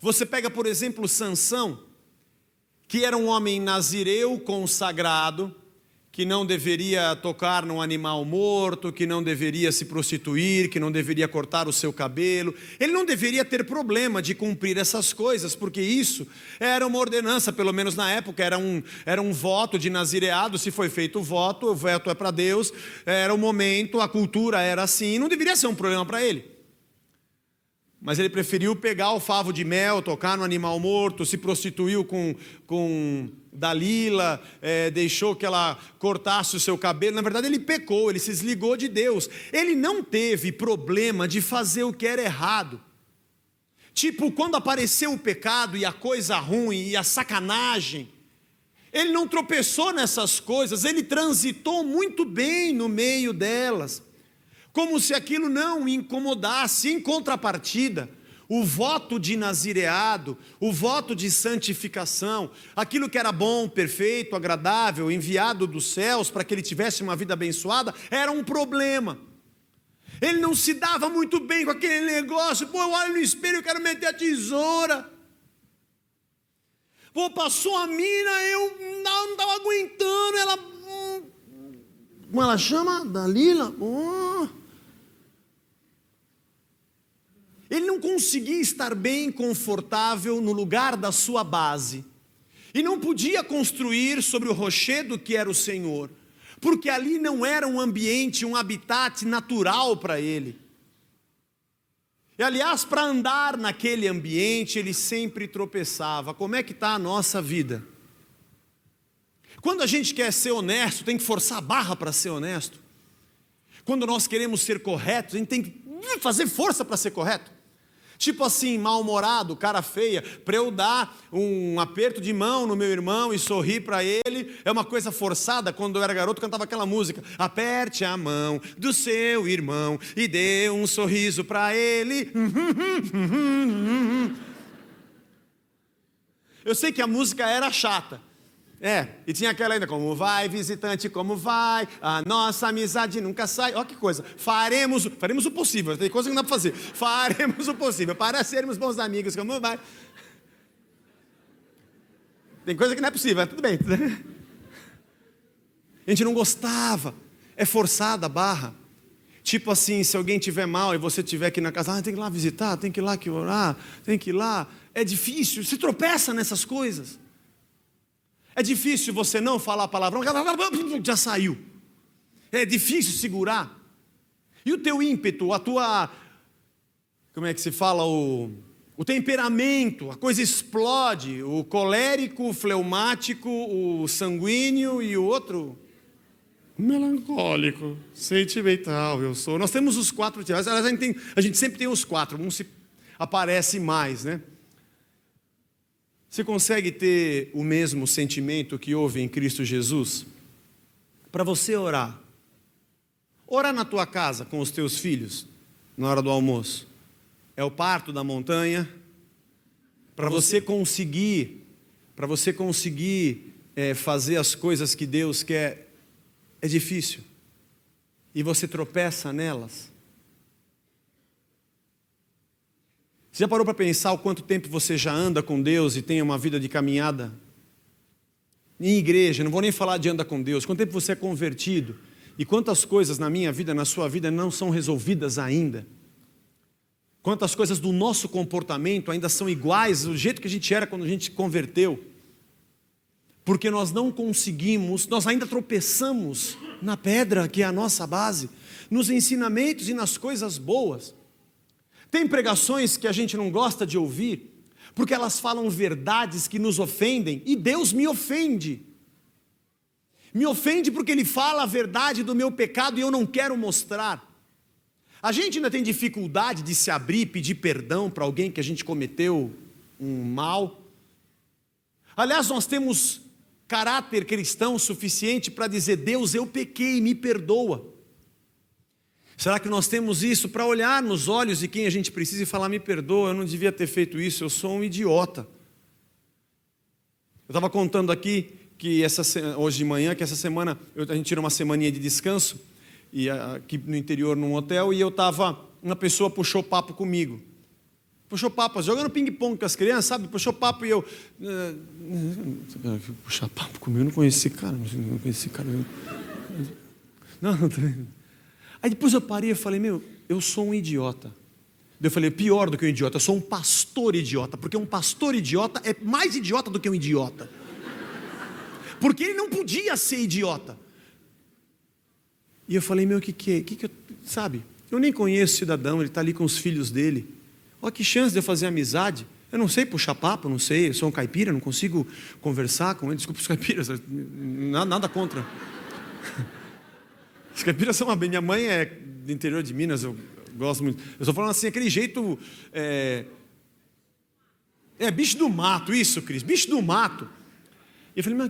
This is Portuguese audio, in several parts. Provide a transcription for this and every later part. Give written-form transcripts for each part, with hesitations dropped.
Você pega, por exemplo, Sansão, que era um homem nazireu consagrado, que não deveria tocar num animal morto, que não deveria se prostituir, que não deveria cortar o seu cabelo. Ele não deveria ter problema de cumprir essas coisas, porque isso era uma ordenança, pelo menos na época, era um voto de nazireado. Se foi feito o voto é para Deus, era o momento, a cultura era assim, não deveria ser um problema para ele. Mas ele preferiu pegar o favo de mel, tocar no animal morto, se prostituiu com Dalila, deixou que ela cortasse o seu cabelo. Na verdade ele pecou, ele se desligou de Deus. Ele não teve problema de fazer o que era errado. Tipo, quando apareceu o pecado e a coisa ruim e a sacanagem, ele não tropeçou nessas coisas, ele transitou muito bem no meio delas, como se aquilo não o incomodasse. Em contrapartida, o voto de nazireado, o voto de santificação, aquilo que era bom, perfeito, agradável, enviado dos céus para que ele tivesse uma vida abençoada, era um problema. Ele não se dava muito bem com aquele negócio. Pô, eu olho no espelho e quero meter a tesoura. Pô, passou a mina, eu não estava aguentando, ela... Como ela chama? Dalila? Ele não conseguia estar bem, confortável no lugar da sua base. E não podia construir sobre o rochedo que era o Senhor, porque ali não era um ambiente, um habitat natural para ele. E aliás, para andar naquele ambiente, ele sempre tropeçava. Como é que está a nossa vida? Quando a gente quer ser honesto, tem que forçar a barra para ser honesto. Quando nós queremos ser corretos, a gente tem que fazer força para ser correto. Tipo assim, mal-humorado, cara feia, para eu dar um aperto de mão no meu irmão e sorrir para ele, é uma coisa forçada. Quando eu era garoto, eu cantava aquela música: aperte a mão do seu irmão e dê um sorriso para ele. Eu sei que a música era chata. E tinha aquela ainda: como vai, visitante, como vai? A nossa amizade nunca sai. Olha que coisa. Faremos o possível. Tem coisa que não dá para fazer. Faremos o possível para sermos bons amigos. Como vai? Tem coisa que não é possível, mas tudo bem. A gente não gostava. É forçada a barra. Tipo assim, se alguém tiver mal e você tiver aqui na casa, tem que ir lá visitar, tem que ir lá que orar, tem que ir lá. É difícil. Você tropeça nessas coisas. É difícil você não falar palavrão, já saiu. É difícil segurar. E o teu ímpeto, a tua, como é que se fala, o temperamento, a coisa explode. O colérico, o fleumático, o sanguíneo e o outro, melancólico, sentimental, eu sou. Nós temos os 4 tipos. A gente sempre tem os 4, um se aparece mais, né? Você consegue ter o mesmo sentimento que houve em Cristo Jesus? Para você orar na tua casa com os teus filhos, na hora do almoço, é o parto da montanha. Para você conseguir fazer as coisas que Deus quer, é difícil, e você tropeça nelas. Você já parou para pensar o quanto tempo você já anda com Deus e tem uma vida de caminhada? Em igreja, não vou nem falar de andar com Deus. Quanto tempo você é convertido? E quantas coisas na minha vida, na sua vida, não são resolvidas ainda? Quantas coisas do nosso comportamento ainda são iguais do jeito que a gente era quando a gente converteu? Porque nós não conseguimos, nós ainda tropeçamos na pedra que é a nossa base, nos ensinamentos e nas coisas boas. Tem pregações que a gente não gosta de ouvir, porque elas falam verdades que nos ofendem, e Deus me ofende. Me ofende porque Ele fala a verdade do meu pecado e eu não quero mostrar. A gente ainda tem dificuldade de se abrir, pedir perdão para alguém que a gente cometeu um mal. Aliás, nós temos caráter cristão suficiente para dizer: Deus, eu pequei, me perdoa. Será que nós temos isso para olhar nos olhos de quem a gente precisa e falar: me perdoa, eu não devia ter feito isso, eu sou um idiota? Eu estava contando aqui que hoje de manhã, que essa semana a gente tirou uma semaninha de descanso, e aqui no interior num hotel, e uma pessoa puxou papo comigo, puxou papo, jogando ping-pong com as crianças, sabe? Puxou papo e eu... Puxar papo comigo, eu não conheci esse cara, não conheci esse cara. Não. Aí depois eu parei e falei, eu sou um idiota. Eu falei, pior do que um idiota, eu sou um pastor idiota, porque um pastor idiota é mais idiota do que um idiota. Porque ele não podia ser idiota. E eu falei, o que eu... Sabe, eu nem conheço o cidadão, ele está ali com os filhos dele. Olha que chance de eu fazer amizade. Eu não sei puxar papo, não sei, eu sou um caipira, não consigo conversar com ele. Desculpa os caipiras, nada contra. Os caipiras são minha mãe é do interior de Minas, eu gosto muito. Eu estou falando assim, aquele jeito... bicho do mato, isso, Cris, bicho do mato. E eu falei,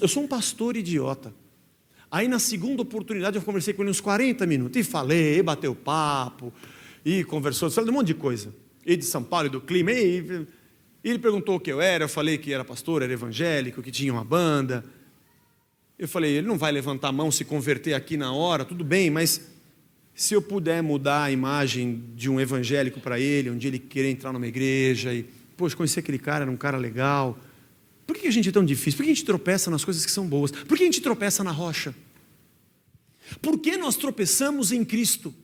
eu sou um pastor idiota. Aí na segunda oportunidade eu conversei com ele uns 40 minutos. E falei, e bateu papo, e conversou, falei um monte de coisa. E de São Paulo, e do clima. E ele perguntou o que eu era, eu falei que era pastor, era evangélico, que tinha uma banda. Eu falei, ele não vai levantar a mão, se converter aqui na hora, tudo bem, mas se eu puder mudar a imagem de um evangélico para ele, um dia ele querer entrar numa igreja, e, poxa, conheci aquele cara, era um cara legal. Por que a gente é tão difícil? Por que a gente tropeça nas coisas que são boas? Por que a gente tropeça na rocha? Por que nós tropeçamos em Cristo?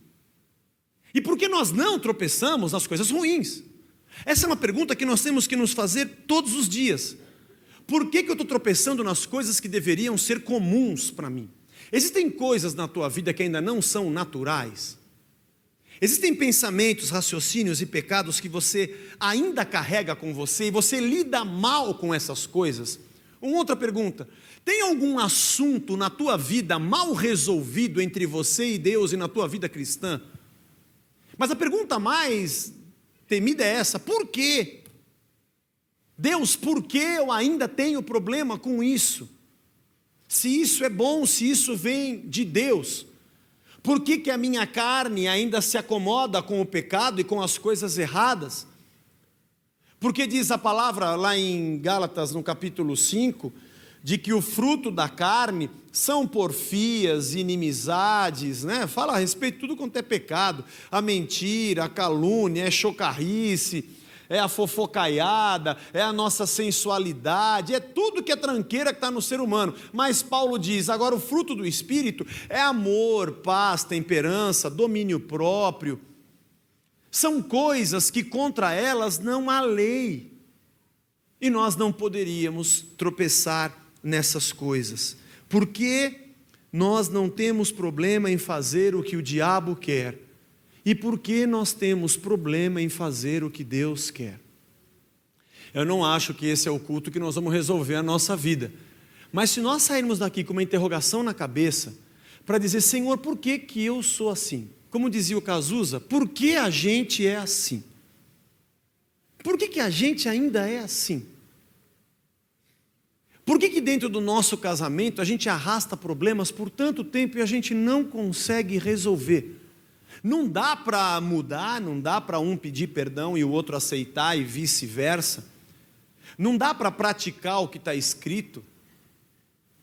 E por que nós não tropeçamos nas coisas ruins? Essa é uma pergunta que nós temos que nos fazer todos os dias. Por que eu estou tropeçando nas coisas que deveriam ser comuns para mim? Existem coisas na tua vida que ainda não são naturais? Existem pensamentos, raciocínios e pecados que você ainda carrega com você e você lida mal com essas coisas? Uma outra pergunta: tem algum assunto na tua vida mal resolvido entre você e Deus e na tua vida cristã? Mas a pergunta mais temida é essa: por quê? Deus, por que eu ainda tenho problema com isso? Se isso é bom, se isso vem de Deus, por que a minha carne ainda se acomoda com o pecado e com as coisas erradas? Porque diz a palavra lá em Gálatas, no capítulo 5, de que o fruto da carne são porfias, inimizades, né? Fala a respeito de tudo quanto é pecado, a mentira, a calúnia, é chocarrice, é a fofocaiada, é a nossa sensualidade, é tudo que é tranqueira que está no ser humano. Mas Paulo diz, agora o fruto do Espírito é amor, paz, temperança, domínio próprio. São coisas que contra elas não há lei. E nós não poderíamos tropeçar nessas coisas. Porque nós não temos problema em fazer o que o diabo quer. E por que nós temos problema em fazer o que Deus quer? Eu não acho que esse é o culto que nós vamos resolver a nossa vida. Mas se nós sairmos daqui com uma interrogação na cabeça, para dizer, Senhor, por que eu sou assim? Como dizia o Cazuza, por que a gente é assim? Por que a gente ainda é assim? Por que dentro do nosso casamento a gente arrasta problemas por tanto tempo e a gente não consegue resolver? Não dá para mudar, não dá para um pedir perdão e o outro aceitar e vice-versa. Não dá para praticar o que está escrito.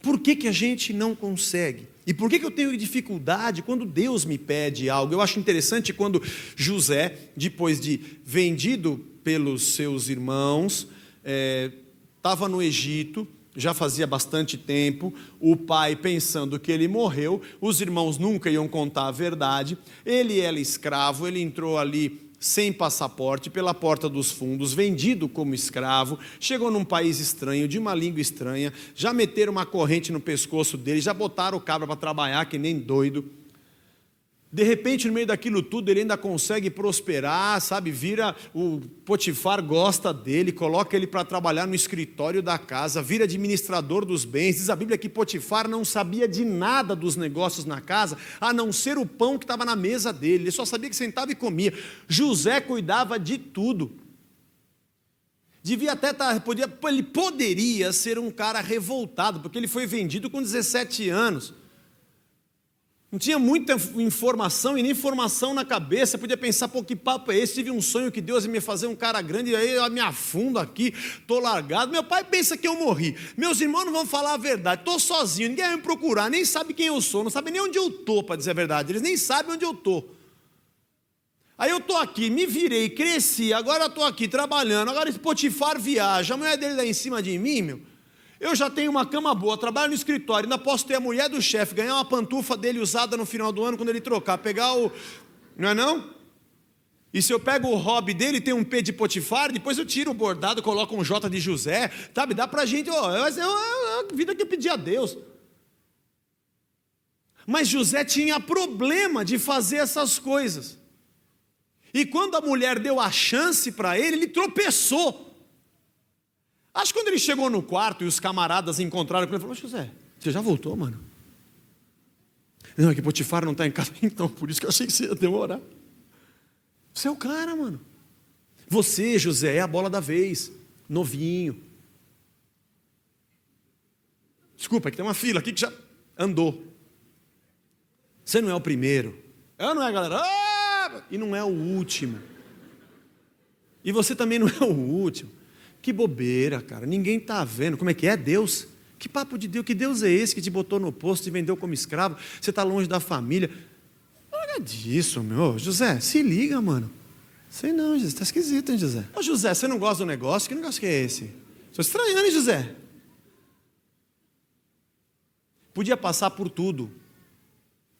Por que a gente não consegue? E por que eu tenho dificuldade quando Deus me pede algo? Eu acho interessante quando José, depois de vendido pelos seus irmãos, estava no Egito, já fazia bastante tempo, o pai pensando que ele morreu, os irmãos nunca iam contar a verdade, ele era escravo, ele entrou ali sem passaporte, pela porta dos fundos, vendido como escravo, chegou num país estranho, de uma língua estranha, já meteram uma corrente no pescoço dele, já botaram o cabra para trabalhar que nem doido. De repente, no meio daquilo tudo, ele ainda consegue prosperar, sabe, o Potifar gosta dele, coloca ele para trabalhar no escritório da casa, vira administrador dos bens. Diz a Bíblia que Potifar não sabia de nada dos negócios na casa, a não ser o pão que estava na mesa dele, ele só sabia que sentava e comia. José cuidava de tudo. Devia até ele poderia ser um cara revoltado, porque ele foi vendido com 17 anos. Não tinha muita informação e nem formação na cabeça, podia pensar, pô, que papo é esse? Tive um sonho que Deus ia me fazer um cara grande, e aí eu me afundo aqui, estou largado. Meu pai pensa que eu morri, meus irmãos não vão falar a verdade, estou sozinho, ninguém vai me procurar, nem sabe quem eu sou, não sabe nem onde eu estou, para dizer a verdade, eles nem sabem onde eu estou. Aí eu estou aqui, me virei, cresci, agora estou aqui trabalhando, agora esse Potifar viaja, a mulher dele está em cima de mim, meu. Eu já tenho uma cama boa, trabalho no escritório, ainda posso ter a mulher do chefe, ganhar uma pantufa dele usada no final do ano, quando ele trocar, pegar o... Não é não? E se eu pego o hobby dele, tem um P de Potifar, depois eu tiro o bordado, coloco um J de José, sabe? Dá pra gente, ó, é a vida que eu pedi a Deus. Mas José tinha problema de fazer essas coisas. E quando a mulher deu a chance para ele tropeçou. Acho que quando ele chegou no quarto e os camaradas encontraram com ele, falou: José, você já voltou, mano? Não, é que Potifar não está em casa. Então, por isso que eu achei que você ia demorar. Você é o cara, mano. Você, José, é a bola da vez. Novinho. Desculpa, é que tem uma fila aqui que já andou. Você não é o primeiro. Não é, galera? E não é o último. E você também não é o último. Que bobeira, cara. Ninguém está vendo. Como é que é? Deus? Que papo de Deus? Que Deus é esse que te botou no posto e vendeu como escravo? Você está longe da família. Olha disso, meu. José, se liga, mano. Sei não, José. Está esquisito, hein, José? Ô, José, você não gosta do negócio? Que negócio que é esse? Estou estranhando, hein, José? Podia passar por tudo.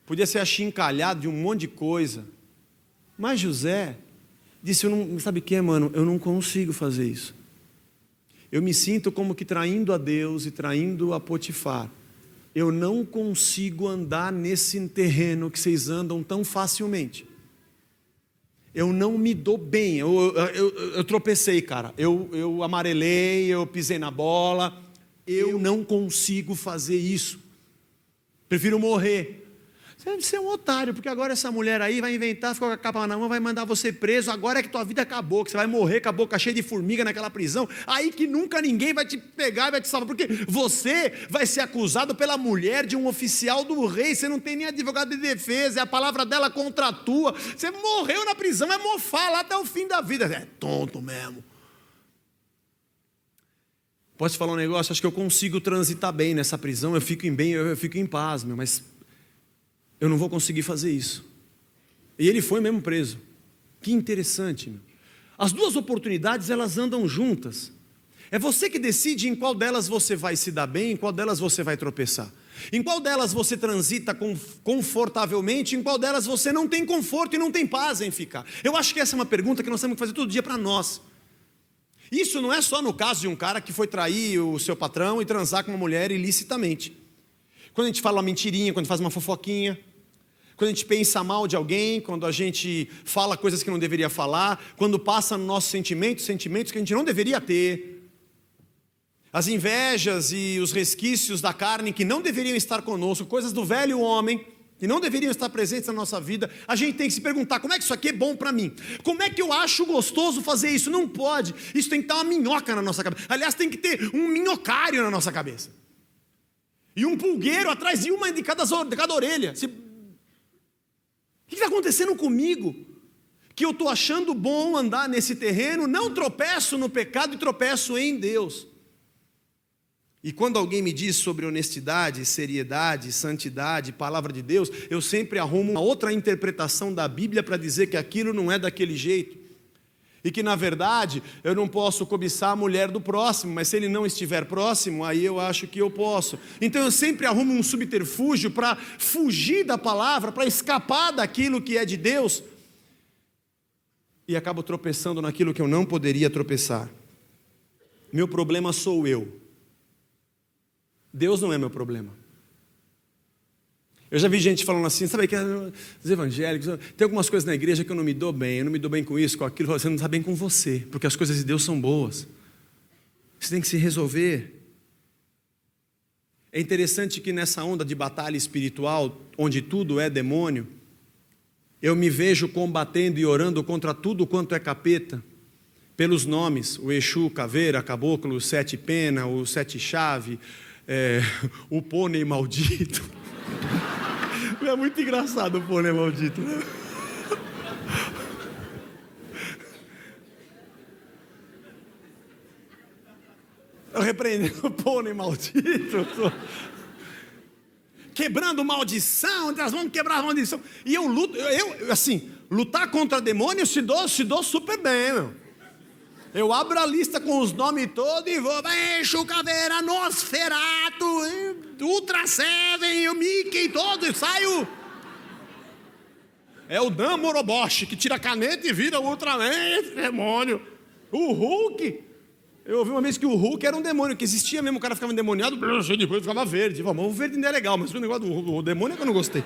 Podia ser achincalhado de um monte de coisa. Mas José disse: eu não, sabe o que, mano? Eu não consigo fazer isso. Eu me sinto como que traindo a Deus e traindo a Potifar. Eu não consigo andar nesse terreno que vocês andam tão facilmente. Eu não me dou bem. Eu tropecei, cara. Eu amarelei, eu pisei na bola. Eu não consigo fazer isso. Prefiro morrer. Você deve ser um otário, porque agora essa mulher aí vai inventar, ficou com a capa na mão, vai mandar você preso. Agora é que tua vida acabou, que você vai morrer com a boca cheia de formiga naquela prisão. Aí que nunca ninguém vai te pegar e vai te salvar, porque você vai ser acusado pela mulher de um oficial do rei. Você não tem nem advogado de defesa, é a palavra dela contra a tua. Você morreu na prisão, vai mofar lá até o fim da vida. É tonto mesmo. Posso te falar um negócio? Acho que eu consigo transitar bem nessa prisão. Eu fico em paz, meu, mas eu não vou conseguir fazer isso. E ele foi mesmo preso. Que interessante, meu. As duas oportunidades, elas andam juntas. É você que decide em qual delas você vai se dar bem, em qual delas você vai tropeçar. Em qual delas você transita confortavelmente, em qual delas você não tem conforto e não tem paz em ficar. Eu acho que essa é uma pergunta que nós temos que fazer todo dia para nós. Isso não é só no caso de um cara que foi trair o seu patrão e transar com uma mulher ilicitamente. Quando a gente fala uma mentirinha, quando a gente faz uma fofoquinha, quando a gente pensa mal de alguém, quando a gente fala coisas que não deveria falar, quando passa no nosso sentimentos que a gente não deveria ter, as invejas e os resquícios da carne que não deveriam estar conosco, coisas do velho homem que não deveriam estar presentes na nossa vida, a gente tem que se perguntar: como é que isso aqui é bom para mim? Como é que eu acho gostoso fazer isso? Não pode, isso tem que estar uma minhoca na nossa cabeça. Aliás, tem que ter um minhocário na nossa cabeça e um pulgueiro atrás de uma de cada orelha. O que está acontecendo comigo? Que eu estou achando bom andar nesse terreno, não tropeço no pecado e tropeço em Deus. E quando alguém me diz sobre honestidade, seriedade, santidade, palavra de Deus, eu sempre arrumo uma outra interpretação da Bíblia para dizer que aquilo não é daquele jeito. E que na verdade eu não posso cobiçar a mulher do próximo, mas se ele não estiver próximo, aí eu acho que eu posso. Então eu sempre arrumo um subterfúgio para fugir da palavra, para escapar daquilo que é de Deus, e acabo tropeçando naquilo que eu não poderia tropeçar. Meu problema sou eu. Deus não é meu problema. Eu já vi gente falando assim, sabe que os evangélicos, tem algumas coisas na igreja que eu não me dou bem com isso, com aquilo. Você não está bem com você, porque as coisas de Deus são boas. Você tem que se resolver. É interessante que nessa onda de batalha espiritual, onde tudo é demônio, eu me vejo combatendo e orando contra tudo quanto é capeta, pelos nomes: o Exu, caveira, caboclo, o sete pena, o sete chave, o pônei maldito. É muito engraçado o pônei maldito, né? Eu repreendendo o pônei maldito, quebrando maldição, nós vamos quebrar a maldição. E eu luto, assim, lutar contra demônio se dou super bem, meu. Eu abro a lista com os nomes todos e vou. Exu, Caveira, Nosferatu, Ultra Seven, o Mickey, todo, e saio. É o Dan Moroboshi que tira a caneta e vira o Ultraman, esse demônio. O Hulk. Eu ouvi uma vez que o Hulk era um demônio, que existia mesmo, o cara ficava endemoniado, depois ficava verde. Mas o verde ainda é legal, mas o negócio do demônio é que eu não gostei.